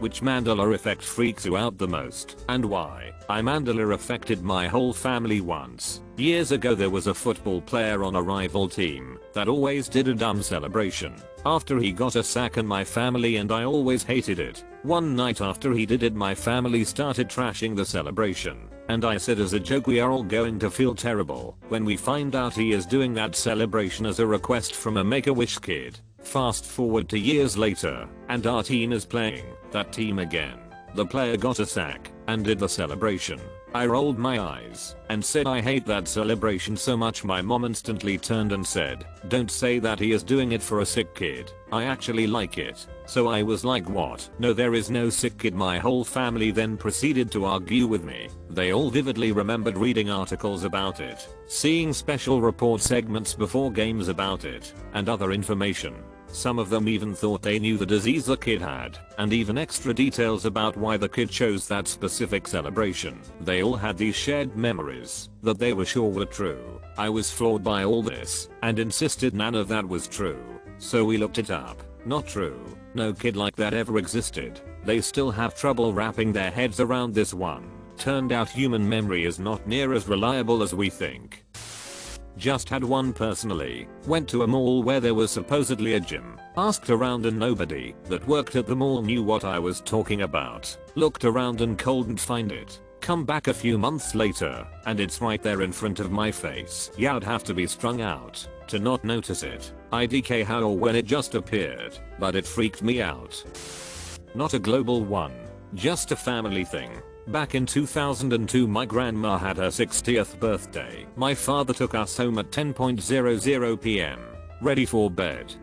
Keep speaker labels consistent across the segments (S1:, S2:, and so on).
S1: Which Mandela effect freaks you out the most and why? I Mandela affected my whole family once. Years ago there was a football player on a rival team that always did a dumb celebration after he got a sack, and my family and I always hated it. One night after he did it, my family started trashing the celebration, and I said as a joke, we are all going to feel terrible when we find out he is doing that celebration as a request from a Make-A-Wish kid. Fast forward to years later, and our team is playing that team again. The player got a sack and did the celebration. I rolled my eyes and said, I hate that celebration so much. My mom instantly turned and said, don't say that, he is doing it for a sick kid. I actually like it. So I was like, what? No, there is no sick kid. My whole family then proceeded to argue with me. They all vividly remembered reading articles about it, seeing special report segments before games about it, and other information. Some of them even thought they knew the disease the kid had, and even extra details about why the kid chose that specific celebration. They all had these shared memories that they were sure were true. I was floored by all this and insisted none of that was true. So we looked it up. Not true. No kid like that ever existed. They still have trouble wrapping their heads around this one. Turned out human memory is not near as reliable as we think. Just had one personally. Went to a mall where there was supposedly a gym. Asked around and nobody that worked at the mall knew what I was talking about. Looked around and couldn't find it. Come back a few months later and it's right there in front of my face. Yeah, I'd have to be strung out to not notice it. IDK how or when it just appeared, but it freaked me out. Not a global one, just a family thing. Back in 2002 my grandma had her 60th birthday. My father took us home at 10:00 p.m. ready for bed.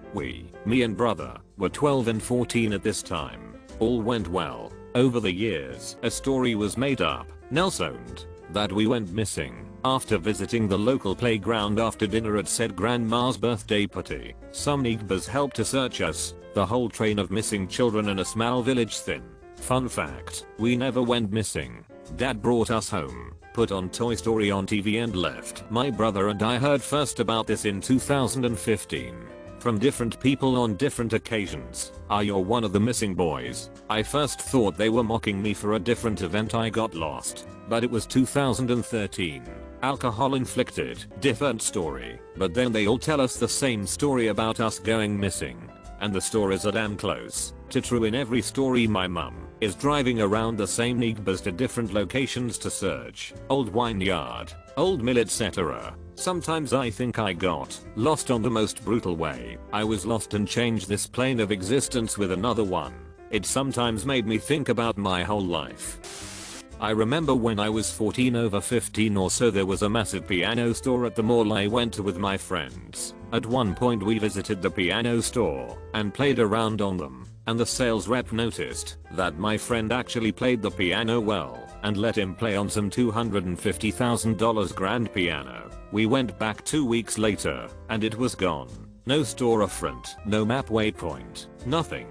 S1: Me and brother, were 12 and 14 at this time. All went well. Over the years, a story was made up, Nelsoned, that we went missing after visiting the local playground after dinner at said grandma's birthday party. Some neighbors helped to search us. The whole train of missing children in a small village thin. Fun fact, we never went missing. Dad brought us home, put on Toy Story on TV and left. My brother and I heard first about this in 2015. From different people on different occasions. You're one of the missing boys. I first thought they were mocking me for a different event I got lost, but it was 2013. Alcohol inflicted. Different story. But then they all tell us the same story about us going missing. And the stories are damn close to true in every story. My mum is driving around the same neighbors to different locations to search. Old vineyard, old mill, etc. Sometimes I think I got lost on the most brutal way. I was lost and changed this plane of existence with another one. It sometimes made me think about my whole life. I remember when I was 14 over 15 or so, there was a massive piano store at the mall I went to with my friends. At one point we visited the piano store and played around on them, and the sales rep noticed that my friend actually played the piano well and let him play on some $250,000 grand piano. We went back 2 weeks later and it was gone. No store front, no map waypoint, nothing.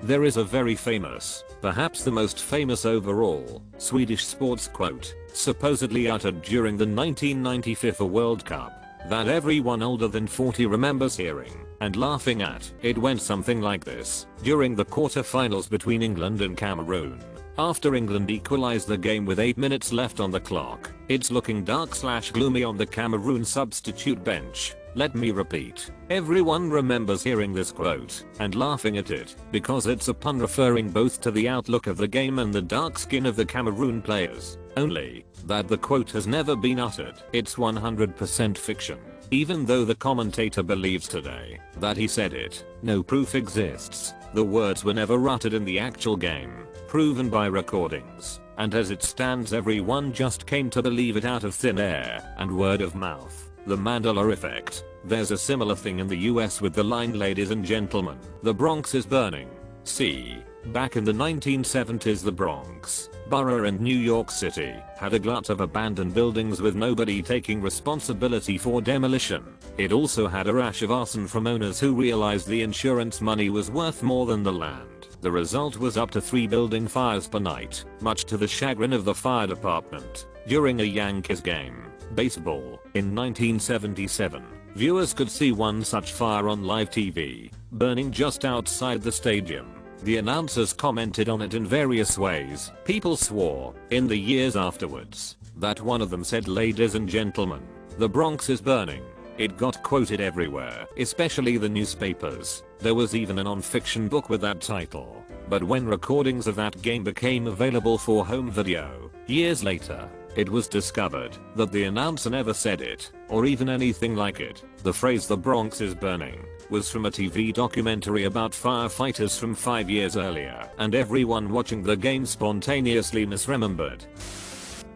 S1: There is a very famous, perhaps the most famous overall, Swedish sports quote, supposedly uttered during the 1990 FIFA World Cup, that everyone older than 40 remembers hearing and laughing at. It went something like this. During the quarterfinals between England and Cameroon, after England equalized the game with 8 minutes left on the clock, it's looking dark/gloomy on the Cameroon substitute bench. Let me repeat. Everyone remembers hearing this quote and laughing at it because it's a pun referring both to the outlook of the game and the dark skin of the Cameroon players. Only that the quote has never been uttered. It's 100% fiction. Even though the commentator believes today that he said it, no proof exists. The words were never uttered in the actual game, proven by recordings, and as it stands everyone just came to believe it out of thin air and word of mouth. The Mandela effect. There's a similar thing in the US with the line, ladies and gentlemen, the Bronx is burning. See, back in the 1970s the Bronx borough and New York City had a glut of abandoned buildings with nobody taking responsibility for demolition. It also had a rash of arson from owners who realized the insurance money was worth more than the land. The result was up to 3 building fires per night, much to the chagrin of the fire department. During a Yankees game, baseball, in 1977, viewers could see one such fire on live TV, burning just outside the stadium. The announcers commented on it in various ways. People swore, in the years afterwards, that one of them said, "Ladies and gentlemen, the Bronx is burning." It got quoted everywhere, especially the newspapers. There was even a non-fiction book with that title. But when recordings of that game became available for home video, years later, it was discovered that the announcer never said it, or even anything like it. The phrase "the Bronx is burning" was from a TV documentary about firefighters from 5 years earlier, and everyone watching the game spontaneously misremembered.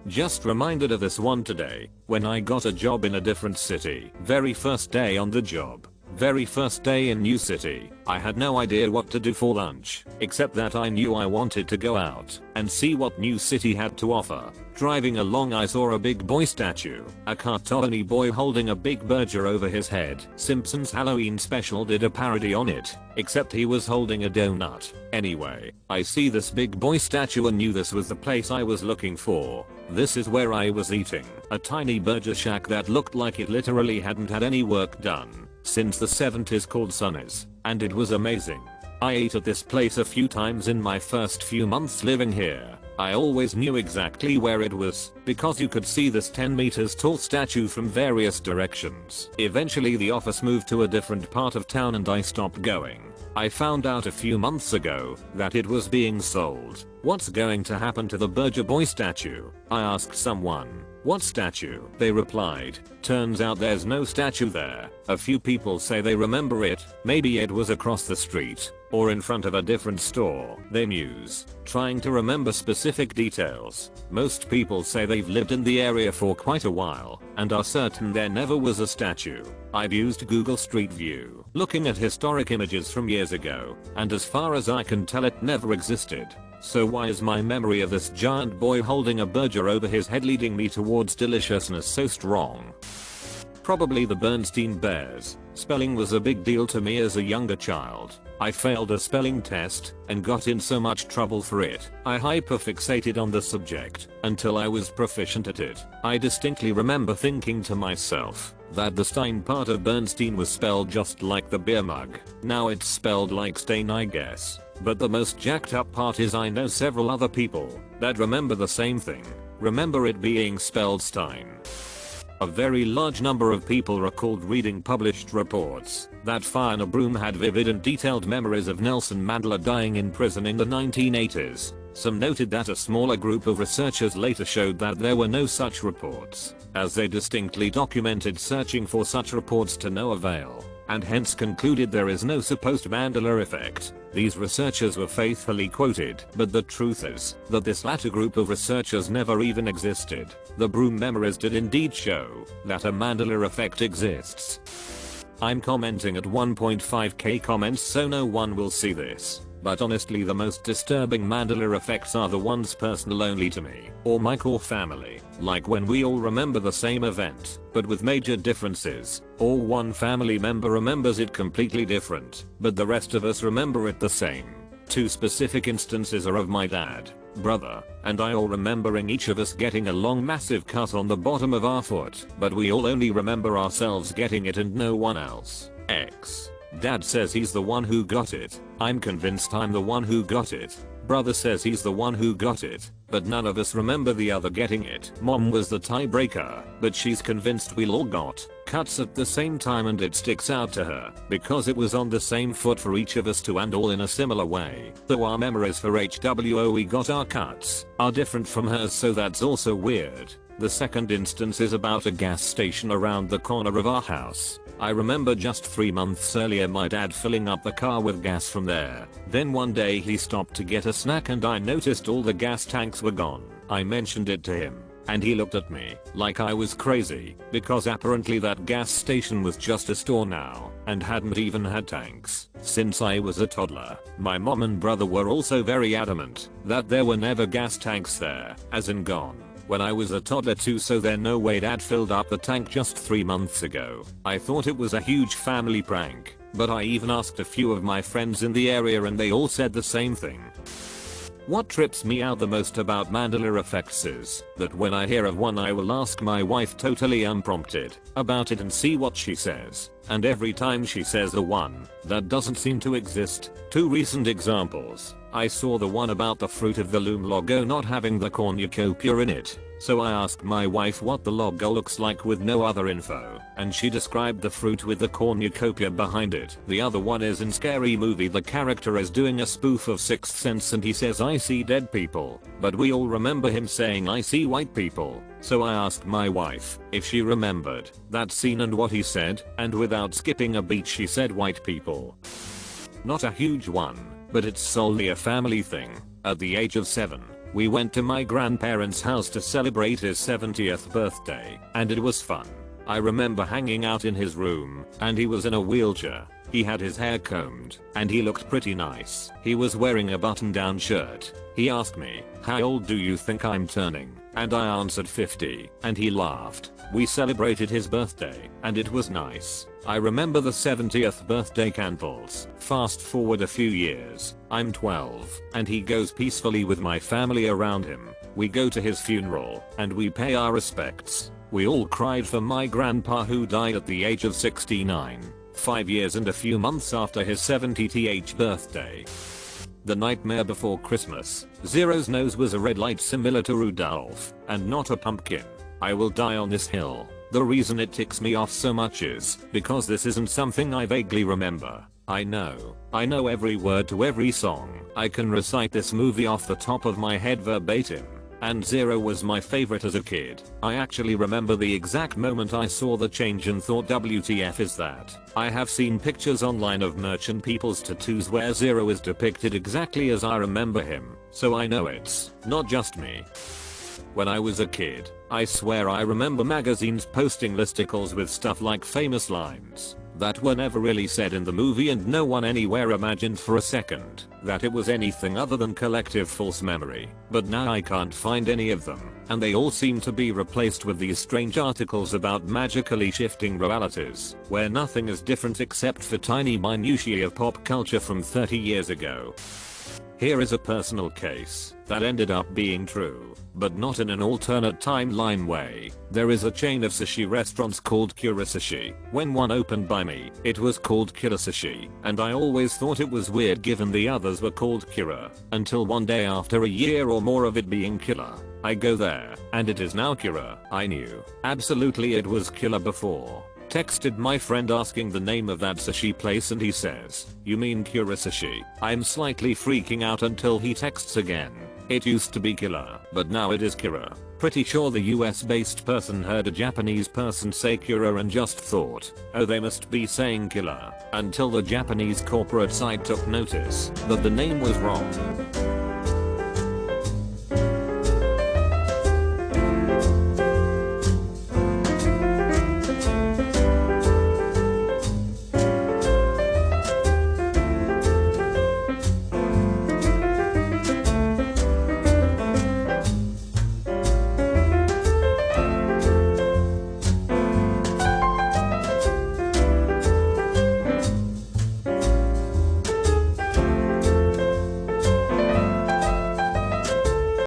S1: Just reminded of this one today, when I got a job in a different city. Very first day on the job. Very first day in new city. I had no idea what to do for lunch, except that I knew I wanted to go out and see what new city had to offer. Driving along, I saw a big boy statue, a cartoony boy holding a big burger over his head. Simpsons Halloween special did a parody on it, except he was holding a donut. Anyway, I see this big boy statue and knew this was the place I was looking for. This is where I was eating. A tiny burger shack that looked like it literally hadn't had any work done since the 70s, called Sonny's, and it was amazing. I ate at this place a few times in my first few months living here. I always knew exactly where it was because you could see this 10 meters tall statue from various directions. Eventually the office moved to a different part of town and I stopped going. I found out a few months ago that it was being sold. What's going to happen to the Burger Boy statue? I asked someone. What statue? They replied. Turns out there's no statue there. A few people say they remember it. Maybe it was across the street or in front of a different store. They muse, trying to remember specific details. Most people say they've lived in the area for quite a while and are certain there never was a statue. I've used Google Street View, looking at historic images from years ago, and as far as I can tell it never existed. So why is my memory of this giant boy holding a burger over his head leading me towards deliciousness so strong? Probably the Bernstein Bears. Spelling was a big deal to me as a younger child. I failed a spelling test and got in so much trouble for it. I hyperfixated on the subject until I was proficient at it. I distinctly remember thinking to myself that the Stein part of Bernstein was spelled just like the beer mug. Now it's spelled like Stain, I guess. But the most jacked up part is I know several other people that remember the same thing. Remember it being spelled Stein. A very large number of people recalled reading published reports that Fiona Broom had vivid and detailed memories of Nelson Mandela dying in prison in the 1980s. Some noted that a smaller group of researchers later showed that there were no such reports, as they distinctly documented searching for such reports to no avail, and hence concluded there is no supposed Mandela effect. These researchers were faithfully quoted, but the truth is that this latter group of researchers never even existed. The Broom memories did indeed show that a Mandela effect exists. I'm commenting at 1.5k comments so no one will see this. But honestly the most disturbing Mandela effects are the ones personal only to me, or my core family, like when we all remember the same event, but with major differences, or one family member remembers it completely different, but the rest of us remember it the same. Two specific instances are of my dad, brother, and I all remembering each of us getting a long massive cut on the bottom of our foot, but we all only remember ourselves getting it and no one else. X. Dad says he's the one who got it. I'm convinced I'm the one who got it. Brother says he's the one who got it, but none of us remember the other getting it. Mom was the tiebreaker, but she's convinced we all got cuts at the same time and it sticks out to her because it was on the same foot for each of us too and all in a similar way. Though our memories for HWO we got our cuts are different from hers, so that's also weird. The second instance is about a gas station around the corner of our house. I remember just 3 months earlier my dad filling up the car with gas from there. Then one day he stopped to get a snack and I noticed all the gas tanks were gone. I mentioned it to him, and he looked at me like I was crazy because apparently that gas station was just a store now and hadn't even had tanks since I was a toddler. My mom and brother were also very adamant that there were never gas tanks there, as in gone, when I was a toddler too, so there's no way dad filled up the tank just 3 months ago. I thought it was a huge family prank, but I even asked a few of my friends in the area and they all said the same thing. What trips me out the most about Mandela effects is that when I hear of one I will ask my wife totally unprompted about it and see what she says. and every time she says a one, that doesn't seem to exist. 2 recent examples. I saw the one about the Fruit of the Loom logo not having the cornucopia in it. So I asked my wife what the logo looks like with no other info, and she described the fruit with the cornucopia behind it. The other one is in Scary Movie. The character is doing a spoof of Sixth Sense and he says I see dead people, but we all remember him saying I see white people. So I asked my wife if she remembered that scene and what he said, and without skipping a beat she said white people. Not a huge one, but it's solely a family thing. At the age of 7, we went to my grandparents' house to celebrate his 70th birthday, and it was fun. I remember hanging out in his room, and he was in a wheelchair. He had his hair combed, and he looked pretty nice. He was wearing a button-down shirt. He asked me, "How old do you think I'm turning?" And I answered 50, and he laughed. We celebrated his birthday, and it was nice. I remember the 70th birthday candles. Fast forward a few years, I'm 12, and he goes peacefully with my family around him. We go to his funeral, and we pay our respects. We all cried for my grandpa who died at the age of 69, 5 years and a few months after his 70th birthday. The nightmare before Christmas. Zero's nose was a red light similar to Rudolph, and not a pumpkin. I will die on this hill. The reason it ticks me off so much is because this isn't something I vaguely remember. I know every word to every song. I can recite this movie off the top of my head verbatim. And Zero was my favorite as a kid. I actually remember the exact moment I saw the change and thought WTF is that. I have seen pictures online of merchant people's tattoos where Zero is depicted exactly as I remember him, so I know it's not just me. When I was a kid, I swear I remember magazines posting listicles with stuff like famous lines that were never really said in the movie, and no one anywhere imagined for a second that it was anything other than collective false memory. But now I can't find any of them, and they all seem to be replaced with these strange articles about magically shifting realities, where nothing is different except for tiny minutiae of pop culture from 30 years ago. Here is a personal case that ended up being true, but not in an alternate timeline way. There is a chain of sushi restaurants called Kura Sushi. When one opened by me, it was called Killer Sushi, and I always thought it was weird given the others were called Kira, until one day after a year or more of it being killer, I go there, and it is now Kira. I knew absolutely it was killer before. Texted my friend asking the name of that sushi place and he says, "You mean Kura Sushi?" I'm slightly freaking out until he texts again. It used to be killer, but now it is Kira. Pretty sure the US based person heard a Japanese person say Kira and just thought, oh, they must be saying killer, until the Japanese corporate side took notice that the name was wrong.